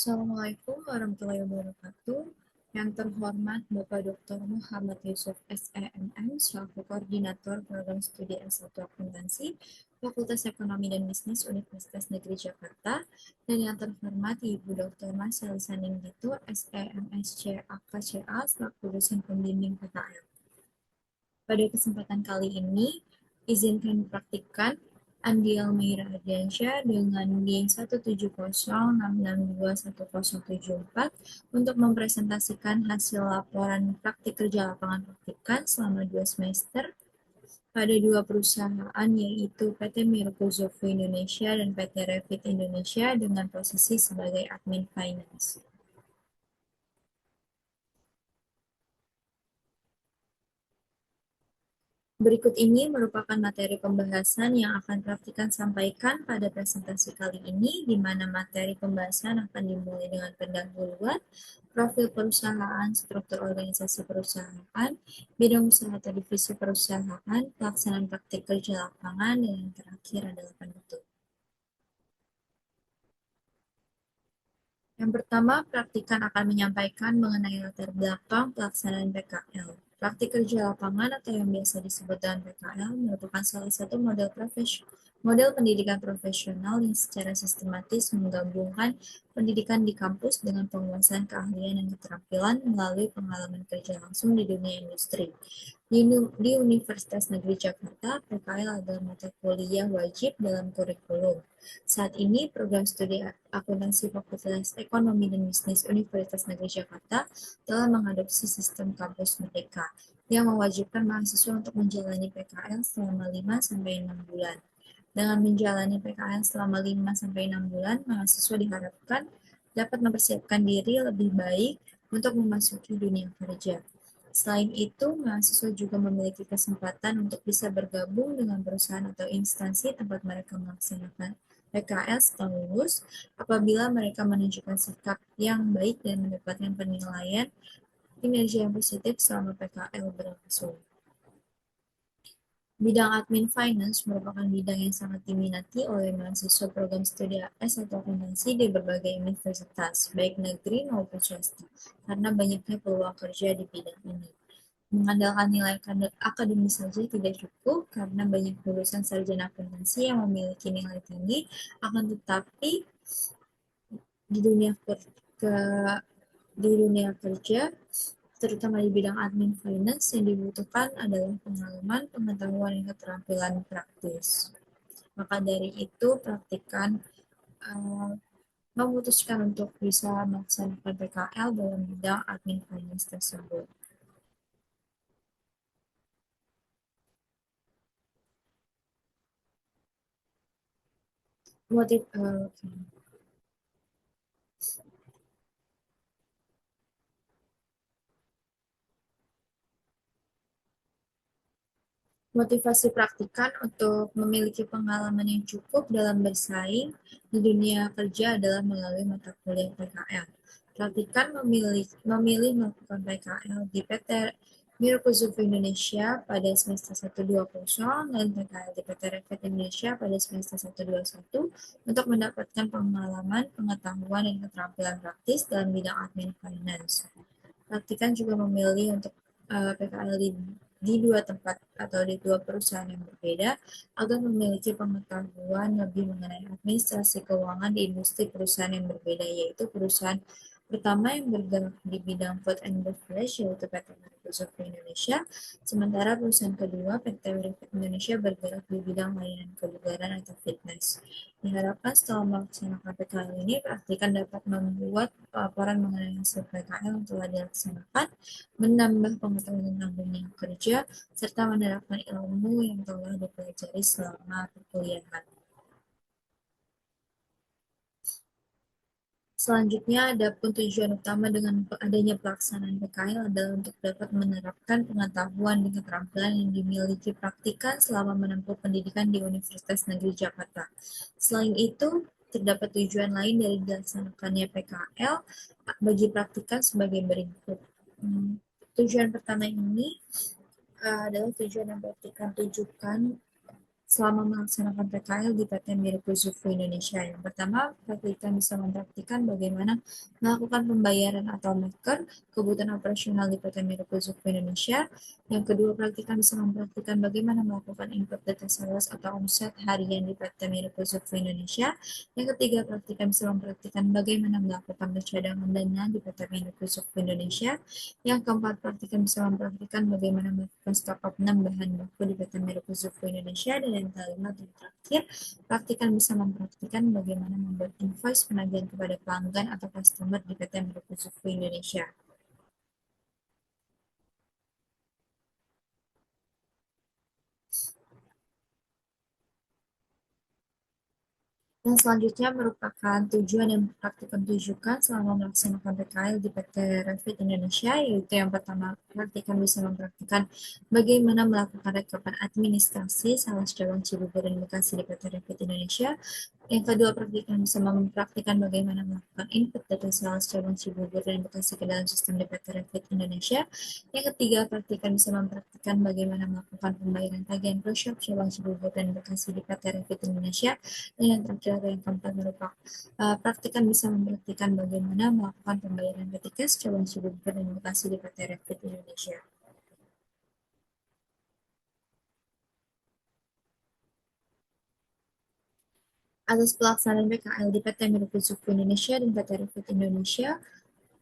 Assalamualaikum warahmatullahi wabarakatuh. Yang terhormat Bapak Dr. Muhammad Yusuf SEMM selaku Koordinator Program Studi S1 Akuntansi Fakultas Ekonomi dan Bisnis Universitas Negeri Jakarta, dan yang terhormat Ibu Dr. Mas Elisa Ninggito SEMSC AKCA selaku dosen pembimbing PKL. Pada kesempatan kali ini, izinkan praktikkan Andi Almeida Ardiansyah dengan NIM 17066210074 untuk mempresentasikan hasil laporan praktik kerja lapangan praktikan selama 2 semester pada 2 perusahaan, yaitu PT Mirko Zofo Indonesia dan PT Revit Indonesia, dengan posisi sebagai admin finance. Berikut ini merupakan materi pembahasan yang akan praktikan sampaikan pada presentasi kali ini, di mana materi pembahasan akan dimulai dengan pendahuluan, profil perusahaan, struktur organisasi perusahaan, bidang usaha atau divisi perusahaan, pelaksanaan praktik kerja lapangan, dan yang terakhir adalah penutup. Yang pertama, praktikan akan menyampaikan mengenai latar belakang pelaksanaan PKL. Praktik kerja lapangan atau yang biasa disebut dengan PKL merupakan salah satu model pendidikan profesional yang secara sistematis menggabungkan pendidikan di kampus dengan penguasaan keahlian dan keterampilan melalui pengalaman kerja langsung di dunia industri. Di Universitas Negeri Jakarta, PKL adalah mata kuliah wajib dalam kurikulum. Saat ini, program studi akuntansi Fakultas Ekonomi dan Bisnis Universitas Negeri Jakarta telah mengadopsi sistem kampus merdeka yang mewajibkan mahasiswa untuk menjalani PKL selama 5-6 bulan. Dengan menjalani PKL selama 5-6 bulan, mahasiswa diharapkan dapat mempersiapkan diri lebih baik untuk memasuki dunia kerja. Selain itu, mahasiswa juga memiliki kesempatan untuk bisa bergabung dengan perusahaan atau instansi tempat mereka melaksanakan PKL setelah lulus, apabila mereka menunjukkan sikap yang baik dan mendapatkan penilaian kinerja yang positif selama PKL berlangsung. Bidang admin finance merupakan bidang yang sangat diminati oleh mahasiswa program studi S1 akuntansi di berbagai universitas, baik negeri maupun swasta, karena banyaknya peluang kerja di bidang ini. Mengandalkan nilai akademis saja tidak cukup, karena banyak lulusan sarjana akuntansi yang memiliki nilai tinggi, akan tetapi di dunia kerja, terutama di bidang admin finance, yang dibutuhkan adalah pengalaman, pengetahuan, dan keterampilan praktis. Maka dari itu, praktikan memutuskan untuk bisa melaksanakan PKL dalam bidang admin finance tersebut. Motivasi praktikan untuk memiliki pengalaman yang cukup dalam bersaing di dunia kerja adalah melalui mata kuliah PKL. Praktikan memilih melakukan PKL di PT Mirko Zofo Indonesia pada semester 120 dan PKL di PT Revit Indonesia pada semester 121 untuk mendapatkan pengalaman, pengetahuan, dan keterampilan praktis dalam bidang admin finance. Praktikan juga memilih untuk PKL di 2 tempat atau di 2 perusahaan yang berbeda agar memiliki pengetahuan lebih mengenai administrasi keuangan di industri perusahaan yang berbeda, yaitu perusahaan pertama yang bergerak di bidang food and beverage, yaitu PT Mirko Zofo Indonesia, sementara perusahaan kedua, PT Revit Indonesia, bergerak di bidang layanan kebugaran atau fitness. Diharapkan setelah melaksanakan PKL ini, praktikan dapat membuat laporan mengenai hasil PKL yang telah dilaksanakan, menambah pengetahuan tentang dunia kerja, serta menerapkan ilmu yang telah dipelajari selama perkuliahan. Selanjutnya, adapun tujuan utama dengan adanya pelaksanaan PKL adalah untuk dapat menerapkan pengetahuan dan keterampilan yang dimiliki praktikan selama menempuh pendidikan di Universitas Negeri Jakarta. Selain itu, terdapat tujuan lain dari dilaksanakannya PKL bagi praktikan sebagai berikut. Tujuan pertama ini adalah tujuan yang praktikan tujukan selama melaksanakan PKL di PT Miracle Zufu Indonesia. Yang pertama, praktikan bisa mempraktikkan bagaimana melakukan pembayaran atau maker kebutuhan operasional di PT Miracle Zufu Indonesia. Yang kedua, praktikan bisa mempraktikkan bagaimana melakukan input data sales atau omset harian di PT Miracle Zufu Indonesia. Yang ketiga, praktikan bisa mempraktikkan bagaimana melakukan pencadangan dana di PT Miracle Zufu Indonesia. Yang keempat, praktikan bisa mempraktikkan bagaimana melakukan stok opnam bahan baku di PT Merukuzuku Indonesia. Dan yang kelima dan terakhir, praktikan bisa mempraktikkan bagaimana membuat invoice penagihan kepada pelanggan atau customer di PT Merukuzuku Indonesia. Dan selanjutnya merupakan tujuan yang praktikan tujukan selama melaksanakan PKL di PT Revit Indonesia, yaitu yang pertama, praktikan bisa mempraktikan bagaimana melakukan rekapan administrasi salah cabang Cibubur dan Bekasi di PT Revit Indonesia. Yang kedua, praktikan bisa mempraktikkan bagaimana melakukan input data sales cabang Cibubur dan Bekasi ke dalam sistem DPT Revit Indonesia. Yang ketiga, praktikan bisa mempraktikkan bagaimana melakukan pembayaran tagihan pro shop cabang Cibubur dan Bekasi di PT Revit Indonesia. Dan yang terakhir, yang keempat, merupakan praktikan bisa mempraktikkan bagaimana melakukan pembayaran PT Cash cabang Cibubur dan Bekasi di PT Revit Indonesia. Atas pelaksanaan PKL di PT Mirukuzuku Indonesia dan PT Revit Indonesia,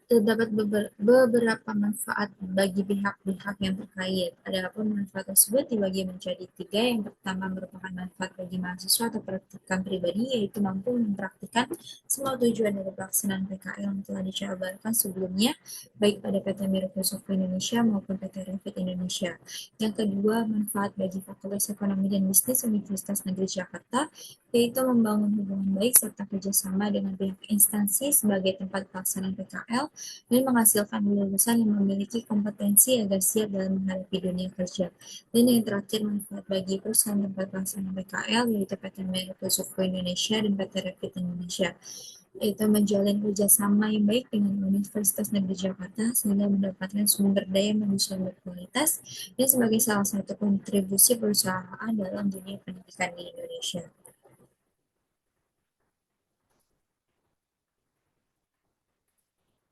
terdapat beberapa manfaat bagi pihak-pihak yang terkait. Adapun manfaat tersebut dibagi menjadi tiga. Yang pertama merupakan manfaat bagi mahasiswa atau praktikan pribadi, yaitu mampu mempraktikkan semua tujuan dari pelaksanaan PKL yang telah dijabarkan sebelumnya, baik pada PT Mirokusuku Indonesia maupun PT Revit Indonesia. Yang kedua, manfaat bagi Fakultas Ekonomi dan Bisnis Universitas Negeri Jakarta, yaitu membangun hubungan baik serta kerjasama dengan pihak instansi sebagai tempat pelaksanaan PKL dan menghasilkan lulusan yang memiliki kompetensi agar siap dalam menghadapi dunia kerja. Dan yang terakhir, manfaat bagi perusahaan tempat pelaksanaan PKL, yaitu PT Megakusuko Indonesia dan PT Revit Indonesia, yaitu menjalin kerjasama yang baik dengan Universitas Negeri Jakarta sehingga mendapatkan sumber daya manusia yang berkualitas dan sebagai salah satu kontribusi perusahaan dalam dunia pendidikan di Indonesia.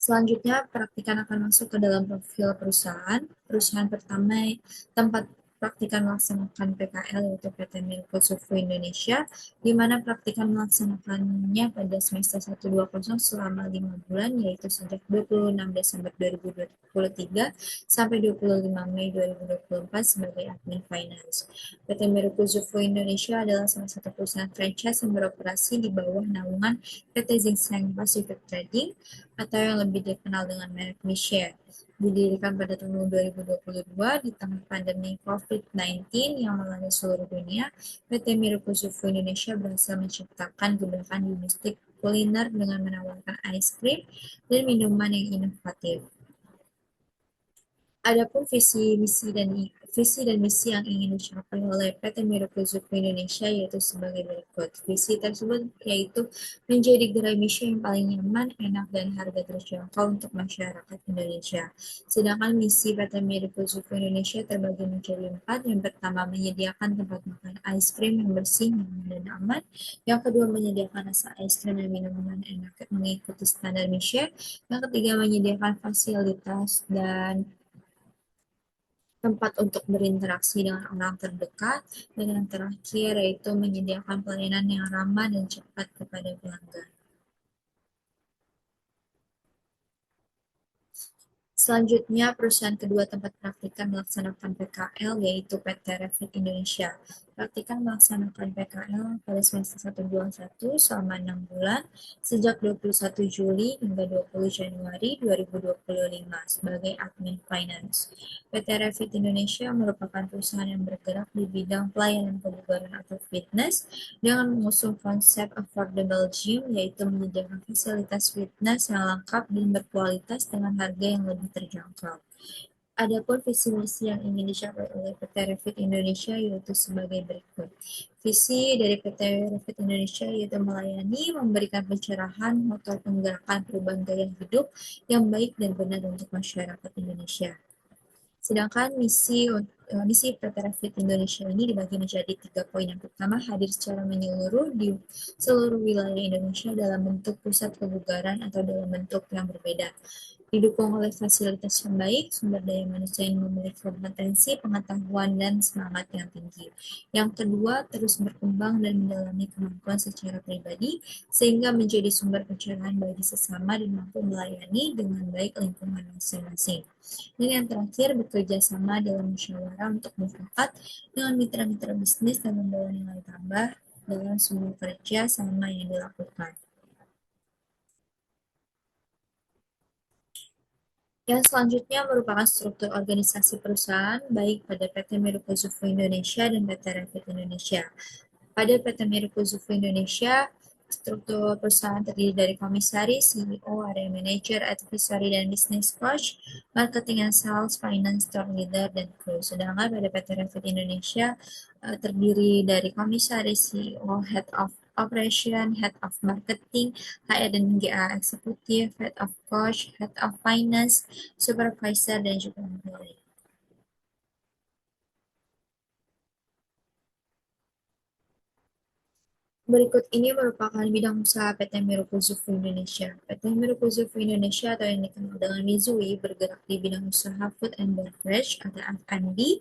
Selanjutnya, praktikan akan masuk ke dalam profil perusahaan. Perusahaan pertama tempat praktikan melaksanakan PKL yaitu PT Milko Sufu Indonesia, di mana praktikan melaksanakannya pada semester 120 selama 5 bulan, yaitu sejak 26 Desember 2023 sampai 25 Mei 2024 sebagai admin finance. PT Milko Sufu Indonesia adalah salah satu perusahaan franchise yang beroperasi di bawah naungan PT Zinseng Pacific Trading atau yang lebih dikenal dengan merek Michelle. Didirikan pada tahun 2022 di tengah pandemi COVID-19 yang melanda seluruh dunia, PT Mirukusufu Indonesia berhasil menciptakan gebrakan di industri kuliner dengan menawarkan ice cream dan minuman yang inovatif. Adapun visi dan misi yang ingin dicapai oleh PT Miracle Zup Indonesia yaitu sebagai berikut. Visi tersebut yaitu menjadi gerai Misha yang paling nyaman, enak, dan harga terjangkau untuk masyarakat Indonesia. Sedangkan misi PT Miracle Zup Indonesia terbagi menjadi empat. Yang pertama, menyediakan tempat makan ice cream yang bersih, nyaman, dan aman. Yang kedua, menyediakan rasa ice cream dan minuman enak mengikuti standar Misha. Yang ketiga, menyediakan fasilitas dan tempat untuk berinteraksi dengan orang terdekat, dan yang terakhir yaitu menyediakan pelayanan yang ramah dan cepat kepada pelanggan. Selanjutnya, perusahaan kedua tempat praktikan melaksanakan PKL yaitu PT Revit Indonesia. Praktikan melaksanakan PKL pada semester 121 selama 6 bulan sejak 21 Juli hingga 20 Januari 2025 sebagai admin finance. PT Revit Indonesia merupakan perusahaan yang bergerak di bidang pelayanan kebugaran atau fitness dengan mengusung konsep affordable gym, yaitu menyediakan fasilitas fitness yang lengkap dan berkualitas dengan harga yang lebih terjangkau. Adapun visi misi yang ingin dicapai oleh PT Revit Indonesia yaitu sebagai berikut. Visi dari PT Revit Indonesia yaitu melayani, memberikan pencerahan, motor penggerakkan perubahan gaya hidup yang baik dan benar untuk masyarakat Indonesia. Sedangkan misi misi PT Raffit Indonesia ini dibagi menjadi 3 poin. Yang pertama, hadir secara menyeluruh di seluruh wilayah Indonesia dalam bentuk pusat kebugaran atau dalam bentuk yang berbeda. Didukung oleh fasilitas yang baik, sumber daya manusia yang memiliki kompetensi, pengetahuan, dan semangat yang tinggi. Yang kedua, terus berkembang dan mendalami kemampuan secara pribadi, sehingga menjadi sumber pencerahan bagi sesama dan mampu melayani dengan baik lingkungan masing-masing. Dan yang terakhir, bekerja sama dalam musyawarah untuk mufakat dengan mitra-mitra bisnis dan membawa nilai tambah dalam semua kerja sama yang dilakukan. Yang selanjutnya merupakan struktur organisasi perusahaan, baik pada PT Meruko Zufo Indonesia dan PT Raffit Indonesia. Pada PT Meruko Zufo Indonesia, struktur perusahaan terdiri dari komisaris, CEO, area manager, advisory, dan business coach, marketing and sales, finance, store leader, dan crew. Sedangkan pada PT Raffit Indonesia terdiri dari komisaris, CEO, head of operation, head of marketing, HR dan GA eksekutif, head of coach, head of finance, supervisor, dan juga employee. Berikut ini merupakan bidang usaha PT Miruko Zufo Indonesia. PT Miruko Zufo Indonesia atau yang dikenal dengan Mizui bergerak di bidang usaha food and beverage atau F&B.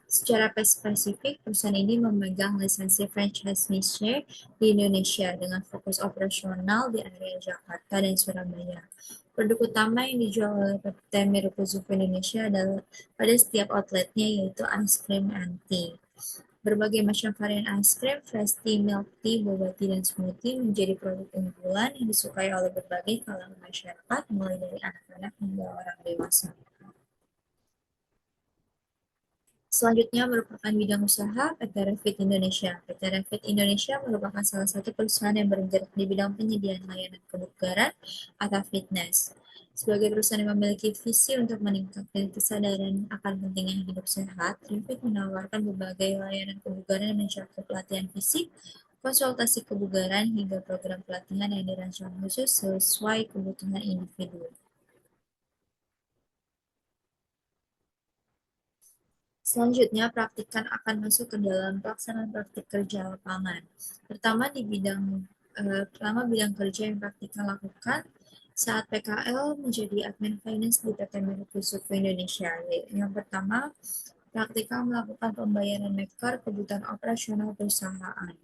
Secara spesifik, perusahaan ini memegang lisensi franchise niche di Indonesia dengan fokus operasional di area Jakarta dan Surabaya. Produk utama yang dijual oleh PT Miruko Zufo Indonesia adalah pada setiap outletnya yaitu ice cream and tea. Berbagai macam varian es krim, fresh tea, milk tea, boba tea, dan smoothie menjadi produk unggulan yang disukai oleh berbagai kalangan masyarakat, mulai dari anak-anak hingga orang dewasa. Selanjutnya merupakan bidang usaha PT Raffit Indonesia. PT Raffit Indonesia merupakan salah satu perusahaan yang bergerak di bidang penyediaan layanan kebugaran atau fitness. Sebagai perusahaan yang memiliki visi untuk meningkatkan kesadaran akan pentingnya hidup sehat, Raffit menawarkan berbagai layanan kebugaran yang mencakup pelatihan fisik, konsultasi kebugaran, hingga program pelatihan yang dirancang khusus sesuai kebutuhan individu. Selanjutnya, praktikan akan masuk ke dalam pelaksanaan praktik kerja lapangan. Pertama bidang kerja yang praktikan lakukan saat PKL menjadi admin finance di PT Mercu Suku Indonesia. Yang pertama, praktikan melakukan pembayaran maker kebutuhan operasional perusahaan.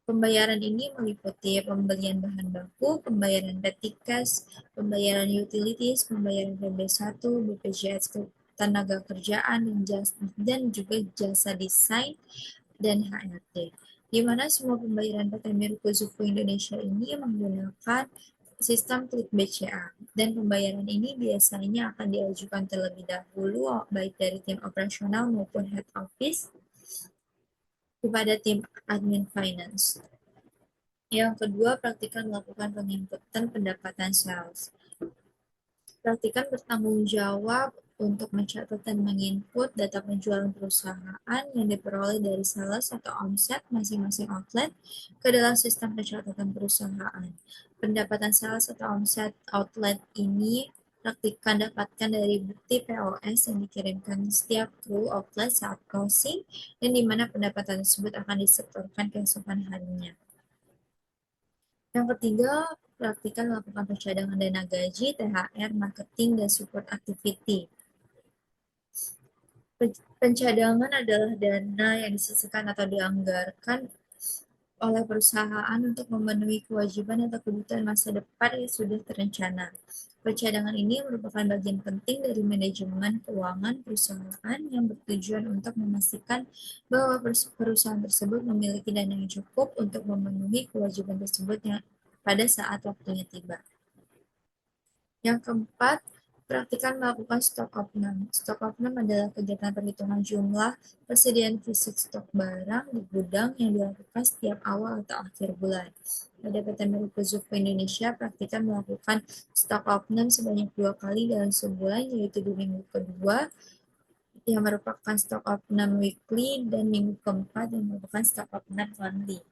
Pembayaran ini meliputi pembelian bahan baku, pembayaran petty cash, pembayaran utilities, pembayaran PB1, BPJS tenaga kerjaan, dan juga jasa desain dan HRD. Di mana semua pembayaran PT Mirko Zufo Indonesia ini menggunakan sistem klik BCA, dan pembayaran ini biasanya akan diajukan terlebih dahulu baik dari tim operasional maupun head office kepada tim admin finance. Yang kedua, praktikan melakukan penginputan pendapatan sales. Praktikan bertanggung jawab untuk mencatat dan menginput data penjualan perusahaan yang diperoleh dari sales atau omset masing-masing outlet ke dalam sistem pencatatan perusahaan. Pendapatan sales atau omset outlet ini praktikan dapatkan dari bukti POS yang dikirimkan setiap kru outlet saat closing, dan di mana pendapatan tersebut akan disetorkan keesokan harinya. Yang ketiga, praktikan melakukan pencadangan dana gaji, THR, marketing, dan support activity. Pencadangan adalah dana yang disisihkan atau dianggarkan oleh perusahaan untuk memenuhi kewajiban atau kebutuhan masa depan yang sudah terencana. Pencadangan ini merupakan bagian penting dari manajemen keuangan perusahaan yang bertujuan untuk memastikan bahwa perusahaan tersebut memiliki dana yang cukup untuk memenuhi kewajiban tersebut pada saat waktunya tiba. Yang keempat, praktikan melakukan stok opnam. Stok opnam adalah kegiatan perhitungan jumlah persediaan fisik stok barang di gudang yang dilakukan setiap awal atau akhir bulan. Pada PT Mercu Zufo Indonesia, praktikan melakukan stok opnam sebanyak 2 kali dalam sebulan, yaitu di minggu kedua yang merupakan stok opnam weekly dan minggu keempat yang merupakan stok opnam monthly.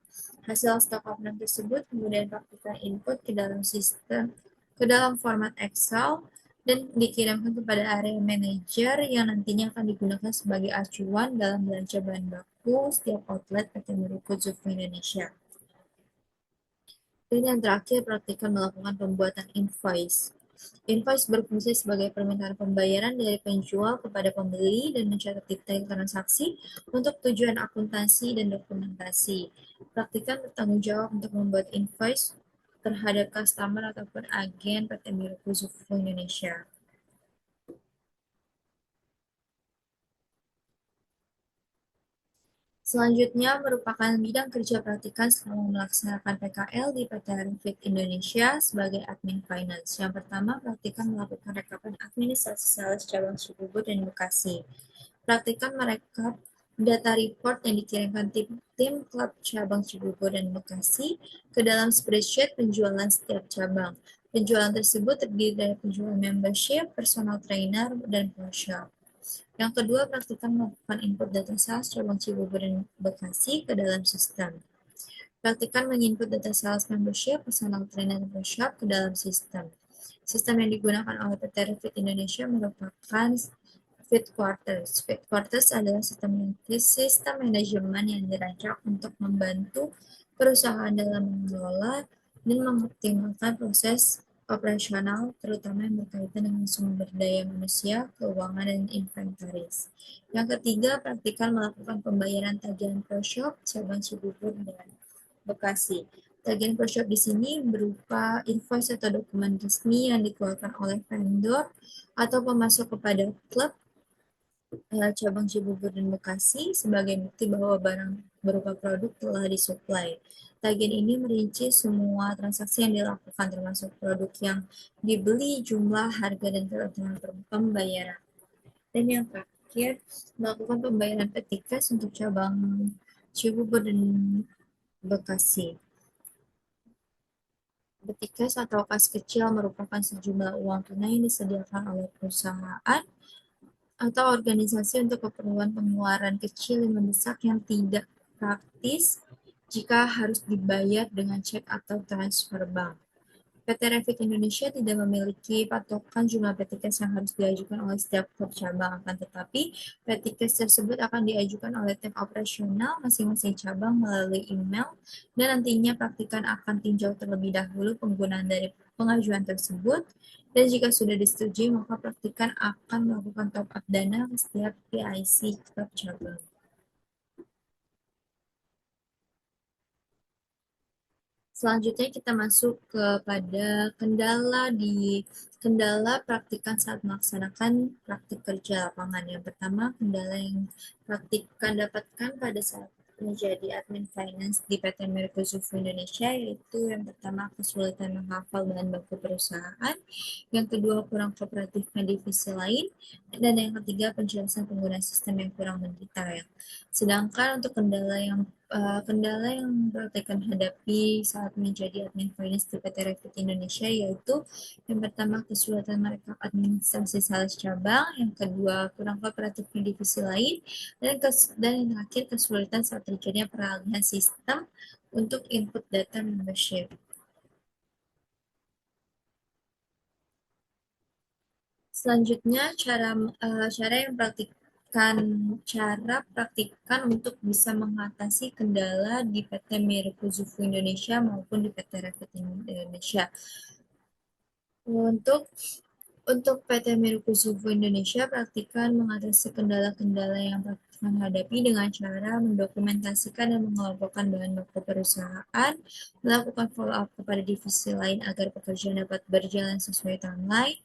Hasil stok opnam tersebut kemudian praktikan input ke dalam format Excel dan dikirimkan kepada area manager yang nantinya akan digunakan sebagai acuan dalam belanja bahan baku setiap outlet PT Miruku Zufu Indonesia. Dan yang terakhir, praktikkan melakukan pembuatan invoice. Invoice berfungsi sebagai permintaan pembayaran dari penjual kepada pembeli dan mencatat detail transaksi untuk tujuan akuntansi dan dokumentasi. Praktikkan bertanggung jawab untuk membuat invoice terhadap customer ataupun agen PT Miruku Zufu Indonesia. Selanjutnya merupakan bidang kerja praktikan selama melaksanakan PKL di PT Renfit Indonesia sebagai admin finance. Yang pertama, praktikan melakukan rekapan administrasi sales cabang Cibubur dan Bekasi. Praktikan merekap data report yang dikirimkan tim klub cabang Cibubur dan Bekasi ke dalam spreadsheet penjualan setiap cabang. Penjualan tersebut terdiri dari penjualan membership, personal trainer, dan workshop. Yang kedua, praktikkan melakukan input data sales cabang Cibubur dan Bekasi ke dalam sistem. Praktikkan menginput data sales membership, personal trainer, dan workshop ke dalam sistem. Sistem yang digunakan oleh PT Refit Indonesia merupakan Fit Quarters. Fit Quarters adalah sistem manajemen yang dirancang untuk membantu perusahaan dalam mengelola dan mengoptimalkan proses operasional, terutama yang berkaitan dengan sumber daya manusia, keuangan, dan inventaris. Yang ketiga, praktikal melakukan pembayaran tagihan pro shop, cabang Cibubur, dan Bekasi. Tagihan pro shop di sini berupa invoice atau dokumen resmi yang dikeluarkan oleh vendor atau pemasok kepada klub cabang Cibubur dan Bekasi sebagai bukti bahwa barang berupa produk telah disuplai. Tagihan ini merinci semua transaksi yang dilakukan termasuk produk yang dibeli, jumlah, harga, dan ketentuan pembayaran. Dan yang terakhir, melakukan pembayaran petikas untuk cabang Cibubur dan Bekasi. Petikas atau kas kecil merupakan sejumlah uang tunai yang disediakan oleh perusahaan atau organisasi untuk keperluan pengeluaran kecil yang mendesak yang tidak praktis jika harus dibayar dengan cek atau transfer bank. PT Refit Indonesia tidak memiliki patokan jumlah petikas yang harus diajukan oleh setiap klub cabang, akan tetapi petikas tersebut akan diajukan oleh tim operasional masing-masing cabang melalui email dan nantinya praktikan akan tinjau terlebih dahulu penggunaan dari pengajuan tersebut dan jika sudah disetujui maka praktikan akan melakukan top up dana ke setiap PIC klub cabang. Selanjutnya kita masuk kepada kendala praktikan saat melaksanakan praktik kerja lapangan. Yang pertama, kendala yang praktikan dapatkan pada saat menjadi admin finance di PT Mercusufu Indonesia yaitu yang pertama kesulitan menghafal bahan baku perusahaan, yang kedua kurang kooperatifnya divisi lain, dan yang ketiga penjelasan pengguna sistem yang kurang mendetail. Sedangkan untuk kendala yang praktikan hadapi saat menjadi admin finance di PT Refit Indonesia yaitu yang pertama kesulitan mereka administrasi sales cabang, yang kedua kurang kooperatifnya divisi lain, dan yang terakhir kesulitan saat terjadinya peralihan sistem untuk input data membership. Selanjutnya cara praktikkan untuk bisa mengatasi kendala di PT Mirukuzufu Indonesia maupun di PT Refit Indonesia. Untuk PT Mirukuzufu Indonesia, praktikkan mengatasi kendala-kendala yang praktikkan hadapi dengan cara mendokumentasikan dan mengelompokkan bahan baku perusahaan, melakukan follow-up kepada divisi lain agar pekerjaan dapat berjalan sesuai timeline,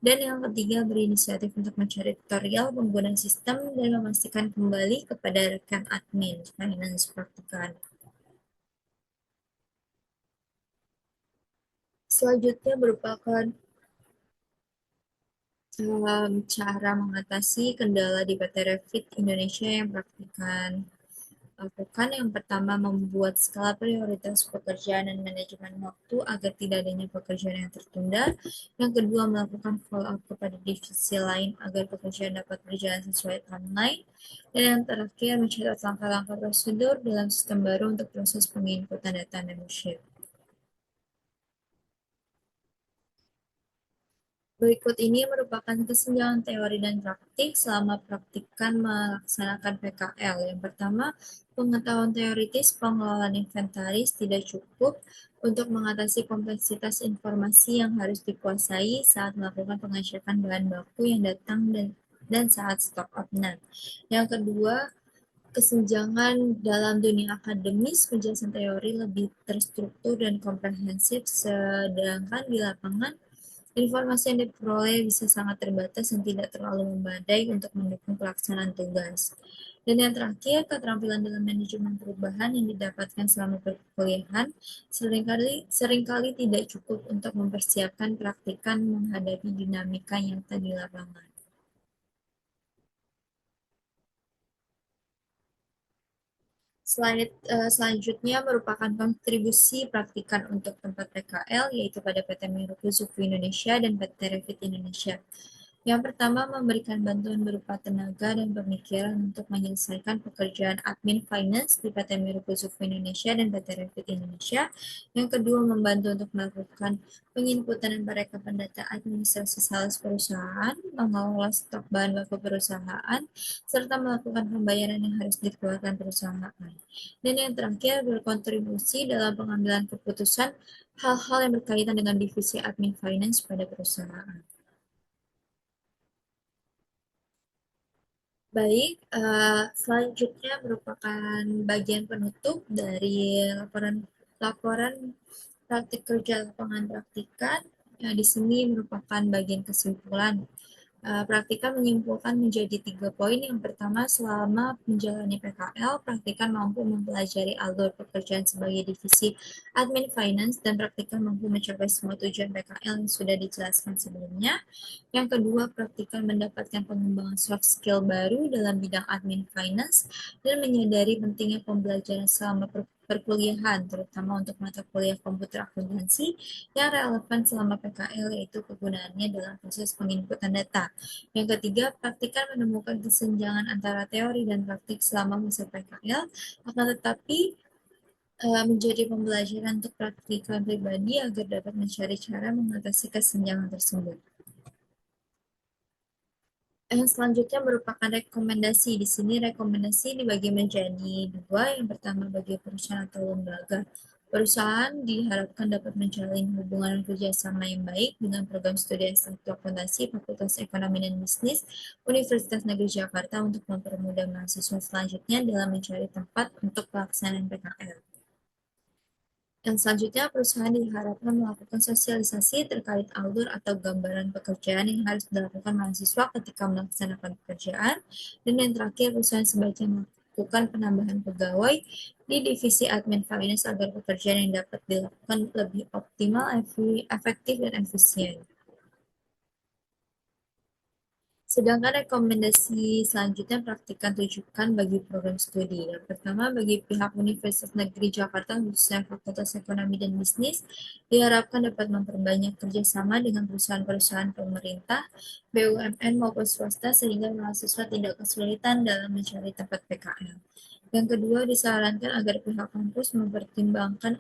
dan yang ketiga berinisiatif untuk mencari tutorial penggunaan sistem dan memastikan kembali kepada rekan admin finance praktikan. Selanjutnya merupakan cara mengatasi kendala di PT Refit Indonesia yang praktikan lakukan. Yang pertama, membuat skala prioritas pekerjaan dan manajemen waktu agar tidak adanya pekerjaan yang tertunda. Yang kedua, melakukan follow up kepada divisi lain agar pekerjaan dapat berjalan sesuai timeline. Dan yang terakhir, mencatat langkah-langkah prosedur dalam sistem baru untuk proses penginputan data membership. Berikut ini merupakan kesenjangan teori dan praktik selama praktikan melaksanakan PKL. Yang pertama, pengetahuan teoritis pengelolaan inventaris tidak cukup untuk mengatasi kompleksitas informasi yang harus dikuasai saat melakukan pengecekan bahan baku yang datang dan saat stok up-nan. Yang kedua, kesenjangan dalam dunia akademis, penjelasan teori lebih terstruktur dan komprehensif, sedangkan di lapangan informasi yang diperoleh bisa sangat terbatas dan tidak terlalu memadai untuk mendukung pelaksanaan tugas. Dan yang terakhir, keterampilan dalam manajemen perubahan yang didapatkan selama perkuliahan seringkali tidak cukup untuk mempersiapkan praktikan menghadapi dinamika nyata di lapangan. Selanjutnya merupakan kontribusi praktikan untuk tempat PKL, yaitu pada PT Miruku Zuku Indonesia dan PT Revit Indonesia. Yang pertama, memberikan bantuan berupa tenaga dan pemikiran untuk menyelesaikan pekerjaan admin finance di PT Miruku Zuku Indonesia dan PT Revit Indonesia. Yang kedua, membantu untuk melakukan penginputan dan perekaman data administrasi sales perusahaan, mengelola stok bahan baku perusahaan, serta melakukan pembayaran yang harus dikeluarkan perusahaan. Dan yang terakhir, berkontribusi dalam pengambilan keputusan hal-hal yang berkaitan dengan divisi admin finance pada perusahaan. Baik, selanjutnya merupakan bagian penutup dari laporan laporan praktik kerja lapangan praktikan. Di sini merupakan bagian kesimpulan. Praktikan menyimpulkan menjadi 3 poin. Yang pertama, selama menjalani PKL, praktikan mampu mempelajari alur pekerjaan sebagai divisi admin finance dan praktikan mampu mencapai semua tujuan PKL yang sudah dijelaskan sebelumnya. Yang kedua, praktikan mendapatkan pengembangan soft skill baru dalam bidang admin finance dan menyadari pentingnya pembelajaran selama perkuliahan, terutama untuk mata kuliah komputer akuntansi yang relevan selama PKL, yaitu kegunaannya dalam proses penginputan data. Yang ketiga, praktikan menemukan kesenjangan antara teori dan praktik selama masa PKL, akan tetapi menjadi pembelajaran untuk praktikan pribadi agar dapat mencari cara mengatasi kesenjangan tersebut. Yang selanjutnya merupakan rekomendasi. Di sini rekomendasi dibagi menjadi 2. Yang pertama bagi perusahaan atau lembaga. Perusahaan diharapkan dapat menjalin hubungan kerjasama yang baik dengan program studi S1 akuntansi Fakultas Ekonomi dan Bisnis Universitas Negeri Jakarta untuk mempermudah mahasiswa selanjutnya dalam mencari tempat untuk pelaksanaan PKL. Yang selanjutnya, perusahaan diharapkan melakukan sosialisasi terkait alur atau gambaran pekerjaan yang harus dilakukan mahasiswa ketika melaksanakan pekerjaan. Dan yang terakhir, perusahaan sebaiknya melakukan penambahan pegawai di divisi admin finance agar pekerjaan yang dapat dilakukan lebih optimal, efektif, dan efisien. Sedangkan rekomendasi selanjutnya praktikan tujukan bagi program studi. Yang pertama, bagi pihak Universitas Negeri Jakarta, khususnya Fakultas Ekonomi dan Bisnis, diharapkan dapat memperbanyak kerjasama dengan perusahaan-perusahaan pemerintah, BUMN maupun swasta, sehingga mahasiswa tidak kesulitan dalam mencari tempat PKL. Yang kedua, disarankan agar pihak kampus mempertimbangkan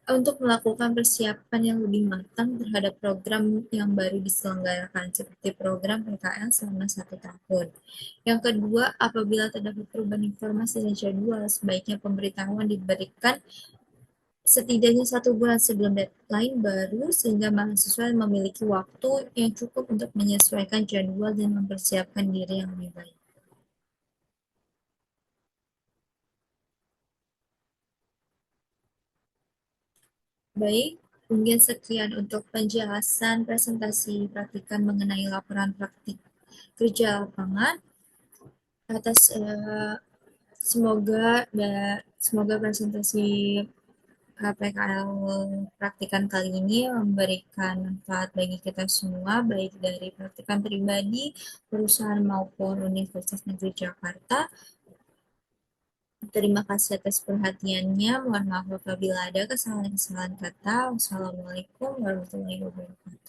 untuk melakukan persiapan yang lebih matang terhadap program yang baru diselenggarakan, seperti program PKL selama 1 tahun. Yang kedua, apabila terdapat perubahan informasi dan jadwal, sebaiknya pemberitahuan diberikan setidaknya 1 bulan sebelum deadline baru, sehingga mahasiswa memiliki waktu yang cukup untuk menyesuaikan jadwal dan mempersiapkan diri yang lebih baik. Baik, mungkin sekian untuk penjelasan presentasi praktikan mengenai laporan praktik kerja lapangan. Semoga semoga presentasi PKL praktikan kali ini memberikan manfaat bagi kita semua, baik dari praktikan pribadi, perusahaan maupun Universitas Negeri Jakarta. Terima kasih atas perhatiannya. Mohon maaf apabila ada kesalahan-kesalahan kata. Wassalamualaikum warahmatullahi wabarakatuh.